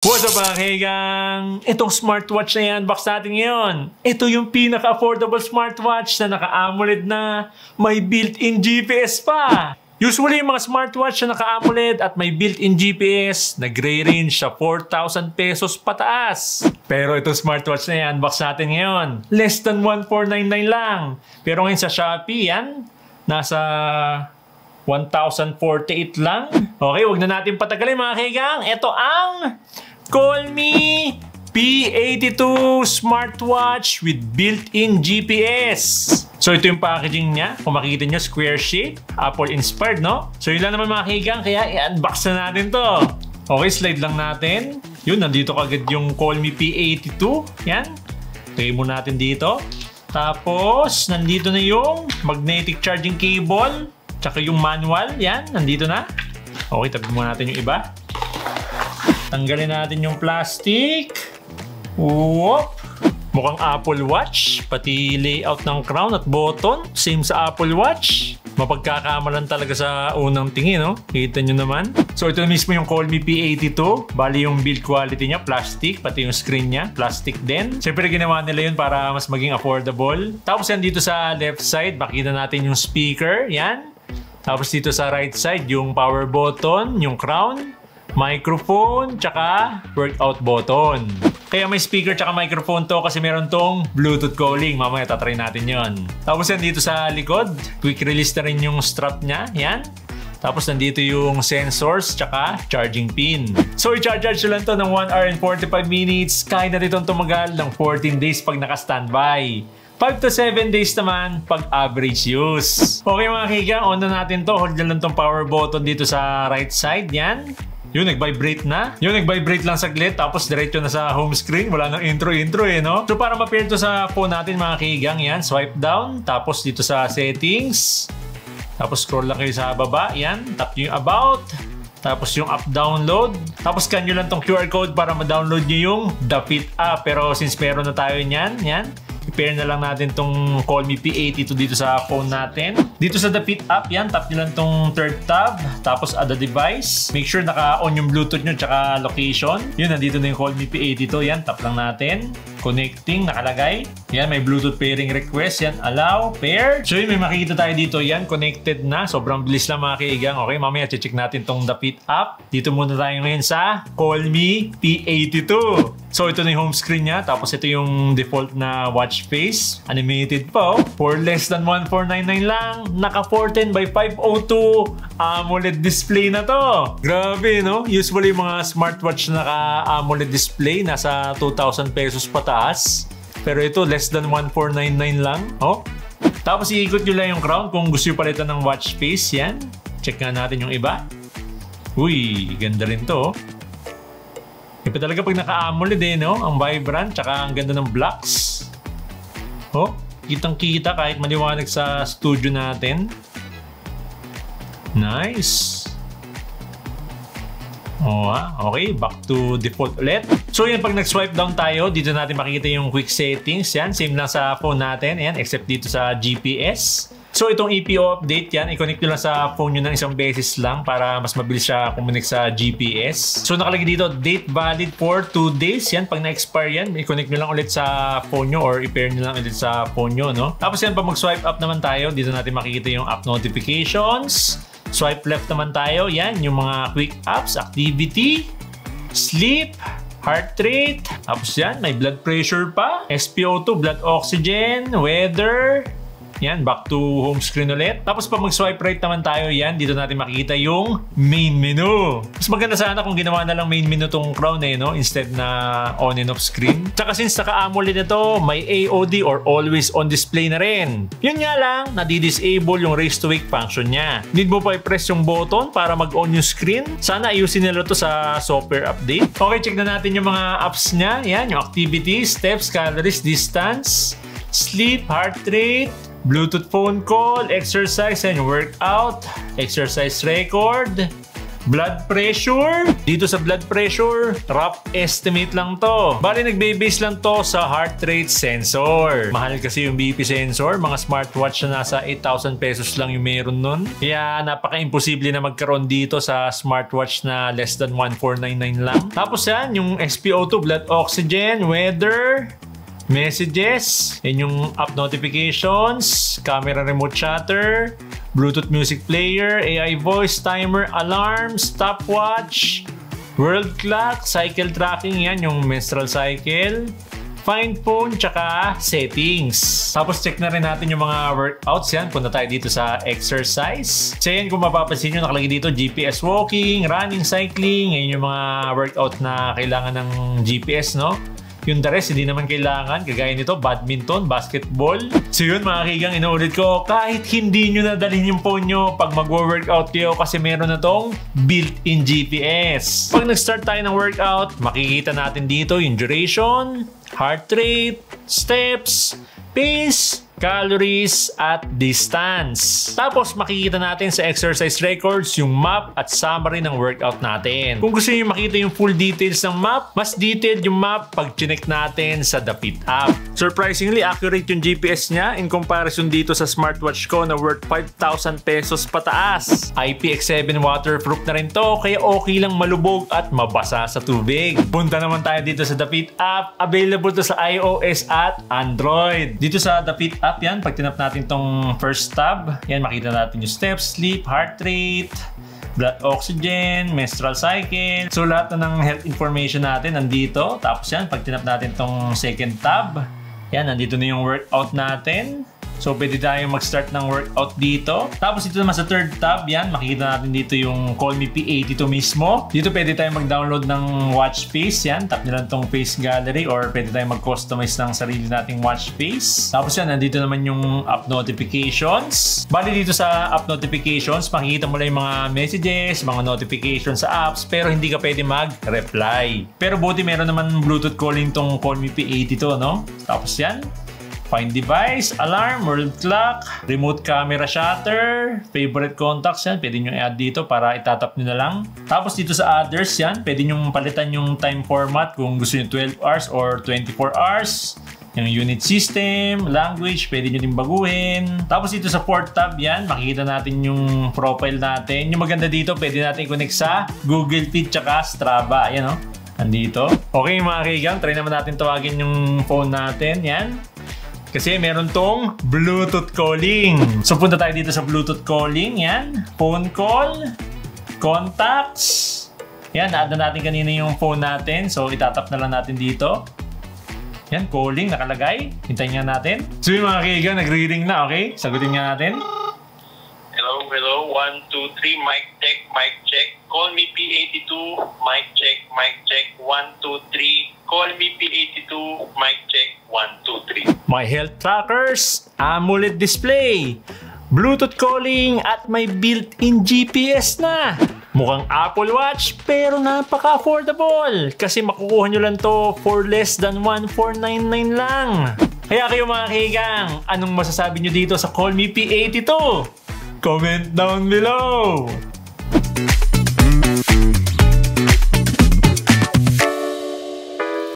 What's up mga kaigang? Itong smartwatch na yan, unbox natin ngayon. Ito yung pinaka-affordable smartwatch na naka-AMOLED na may built-in GPS pa. Usually yung mga smartwatch na naka-AMOLED at may built-in GPS, nagre-range sa 4,000 pesos pataas. Pero itong smartwatch na yan, unbox natin ngayon. Less than 1,499 lang. Pero ngayon sa Shopee yan, nasa 1,048 lang. Okay, wag na natin patagalin mga kaigang. Ito ang Colmi P82 smartwatch with built-in GPS. So ito yung packaging niya. Kung makikita nyo, square shape, Apple inspired, no? So yun lang naman mga kaigang, kaya i-unbox na natin to. Okay, slide lang natin. Yun, nandito kagad yung Colmi P82. Yan. Lagay mo natin dito. Tapos, nandito na yung magnetic charging cable. Tsaka yung manual. Yan, nandito na. Okay, tabi mo natin yung iba. Tanggalin natin yung plastic. Whoop! Mukhang Apple Watch. Pati layout ng crown at button. Same sa Apple Watch. Mapagkakamalan talaga sa unang tingin, no? Kita nyo naman. So, ito mismo yung Colmi P82. Bali yung build quality niya, plastic. Pati yung screen niya, plastic din. Siyempre, ginawa nila yun para mas maging affordable. Tapos yan dito sa left side, makita natin yung speaker. Yan. Tapos dito sa right side, yung power button, yung crown, microphone, tsaka workout button. Kaya may speaker tsaka microphone to kasi meron tong Bluetooth calling. Mamaya tatry natin yon. Tapos yan dito sa likod, quick release na rin yung strap niya. Yan. Tapos nandito yung sensors tsaka charging pin. So i-charge lang to ng 1 hour and 45 minutes. Kaya na ditong tumagal ng 14 days pag naka-standby. 5 to 7 days naman pag average use. Okay mga kaigang, on na natin to. Hold na lang tong power button dito sa right side. Yan. Yun, nag-vibrate na. Yun, nag-vibrate lang saglit. Tapos diretso na sa home screen. Wala nang intro eh, no? So para ma-pair to sa phone natin mga kaigang, yan. Swipe down. Tapos dito sa settings. Tapos scroll lang kayo sa baba. Yan. Tap nyo yung about. Tapos yung app download. Tapos scan nyo lang tong QR code para ma-download nyo yung The Fit app. Pero since meron na tayo niyan, yan. I-pair na lang natin tong Colmi P82 dito sa phone natin. Dito sa The Fit app, yan, tap nyo lang tong third tab. Tapos add a device. Make sure naka-on yung Bluetooth nyo tsaka location. Yun, nandito na yung Colmi P82. Yan, tap lang natin. Connecting, nakalagay. Yan, may Bluetooth pairing request. Yan, allow, pair. So yun, may makikita tayo dito. Yan, connected na. Sobrang bilis lang mga kaigang. Okay, mamaya check natin tong The Fit app. Dito muna tayo ngayon sa Colmi P82. So ito na yung home screen niya. Tapos ito yung default na watch face. Animated po. For less than 1,499 lang. Naka 410x502 AMOLED display na to. Grabe, no? Usually mga smartwatch na naka-AMOLED display nasa 2,000 pesos pataas. Pero ito less than 1,499 lang. Oh. Tapos iikot nyo lang yung crown kung gusto nyo palitan ng watch face. Yan. Check nga natin yung iba. Uy, ganda rin to. Iba talaga pag naka-AMOLED no? Ang vibrant, tsaka ang ganda ng blocks. Oh, kitang-kita kahit maliwanag sa studio natin. Nice. Oh, okay, back to default ulit. So yan, pag nag-swipe down tayo, dito natin makikita yung quick settings. Yan, same lang sa phone natin. Yan, except dito sa GPS. So itong EPO update yan, i-connect nyo lang sa phone nyo ng isang beses lang para mas mabilis siya connect sa GPS. So nakalagay dito, date valid for 2 days. Yan, pag na-expire yan, i-connect nyo lang ulit sa phone nyo or i-pair nyo lang ulit sa phone nyo, no? Tapos yan, pag mag-swipe up naman tayo, dito natin makikita yung app notifications. Swipe left naman tayo, yan, yung mga quick apps, activity, sleep, heart rate. Tapos yan, may blood pressure pa, SpO2, blood oxygen, weather. Yan, back to home screen ulit. Tapos pag mag-swipe right naman tayo, yan, dito natin makikita yung main menu. Mas maganda sana kung ginawa na lang main menu tong crown no? Instead na on and off screen. Tsaka since naka-AMOLED na to, may AOD or always on display na rin. Yun nga lang, nadi-disable yung raise to wake function niya. Need mo pa i-press yung button para mag-on yung screen. Sana ayusin nila to sa software update. Okay, check na natin yung mga apps niya. Yan, yung activities, steps, calories, distance, sleep, heart rate, Bluetooth phone call, exercise and workout, exercise record, Blood pressure. Dito sa blood pressure, rough estimate lang to. Bali nagbe-base lang to sa heart rate sensor. Mahal kasi yung BP sensor. Mga smartwatch na nasa 8,000 pesos lang yung meron nun. Kaya napaka-imposible na magkaroon dito sa smartwatch na less than 1,499 lang. Tapos yan, yung SpO2, blood oxygen, weather, messages, yan yung app notifications, camera remote shutter, Bluetooth music player, AI voice, timer, alarm, stopwatch, world clock, cycle tracking, yan yung menstrual cycle, find phone, tsaka settings. Tapos check na rin natin yung mga workouts yan. Punta tayo dito sa exercise. So yan, kung mapapansin nyo, nakalagay dito GPS walking, running, cycling. Yan yung mga workout na kailangan ng GPS, no? Yung the rest, hindi naman kailangan. Kagaya nito, badminton, basketball. So yun mga kigang, inuulit ko, kahit hindi nyo nadalhin yung phone nyo pag mag-workout kayo kasi meron na tong built-in GPS. Pag nag-start tayo ng workout, makikita natin dito yung duration, heart rate, steps, pace, calories, at distance. Tapos makikita natin sa exercise records yung map at summary ng workout natin. Kung gusto niyo makita yung full details ng map, mas detailed yung map pag chinek natin sa The Fit app. Surprisingly accurate yung GPS niya in comparison dito sa smartwatch ko na worth 5,000 pesos pataas. IPX7 waterproof na rin to, kaya okay lang malubog at mabasa sa tubig. Punta naman tayo dito sa The Fit app. Available to sa iOS at Android. Dito sa The Fit app yan, pag tinap natin tong first tab, yan makita natin yung steps, sleep, heart rate, blood oxygen, menstrual cycle. So lahat na ng health information natin nandito. Tapos yan, pag tinap natin tong second tab, yan, nandito na yung workout natin. So pwede tayong mag-start ng workout dito. Tapos dito naman sa third tab, yan, makikita natin dito yung Call Me P82 mismo. Dito pwede tayong mag-download ng watch face, yan. Tap nyo lang tong face gallery or pwede tayong mag-customize ng sarili nating watch face. Tapos yan, nandito naman yung app notifications. Bali dito sa app notifications, makikita mo lang yung mga messages, mga notifications sa apps, pero hindi ka pwede mag-reply. Pero buti meron naman Bluetooth calling tong Call Me P82, no? Tapos yan, find device, alarm, world clock, remote camera shutter, favorite contacts yan. Pwede nyo i-add dito para itatap nyo na lang. Tapos dito sa others yan, pwede nyo palitan yung time format kung gusto nyo 12 hours or 24 hours. Yung unit system, language, pwede nyo din baguhin. Tapos dito sa fourth tab yan, makikita natin yung profile natin. Yung maganda dito, pwede natin i-connect sa Google Fit tsaka Strava. Yan o, nandito. Okay mga kaigang, try naman natin tawagin yung phone natin. Yan. Kasi meron tong Bluetooth calling. So punta tayo dito sa Bluetooth calling. Yan. Phone call. Contacts. Yan. Na-add na natin kanina yung phone natin. So itatap na lang natin dito. Yan. Calling. Nakalagay. Hintayin nga natin. So yung mga kaigan, nagre-ring na. Okay? Sagutin nga natin. Hello, hello. 1, 2, 3. Mic check, mic check. Call me P82. Mic check, mic check. 1, 2, 3. Call me P82. Mic check. 1, 2, 3. My health trackers, AMOLED display, Bluetooth calling at may built-in GPS na. Mukhang Apple Watch pero napaka-affordable kasi makukuha nyo lang to for less than 1,499 lang. Kaya kayo mga kaigang, anong masasabi nyo dito sa Call Me P82? Comment down below!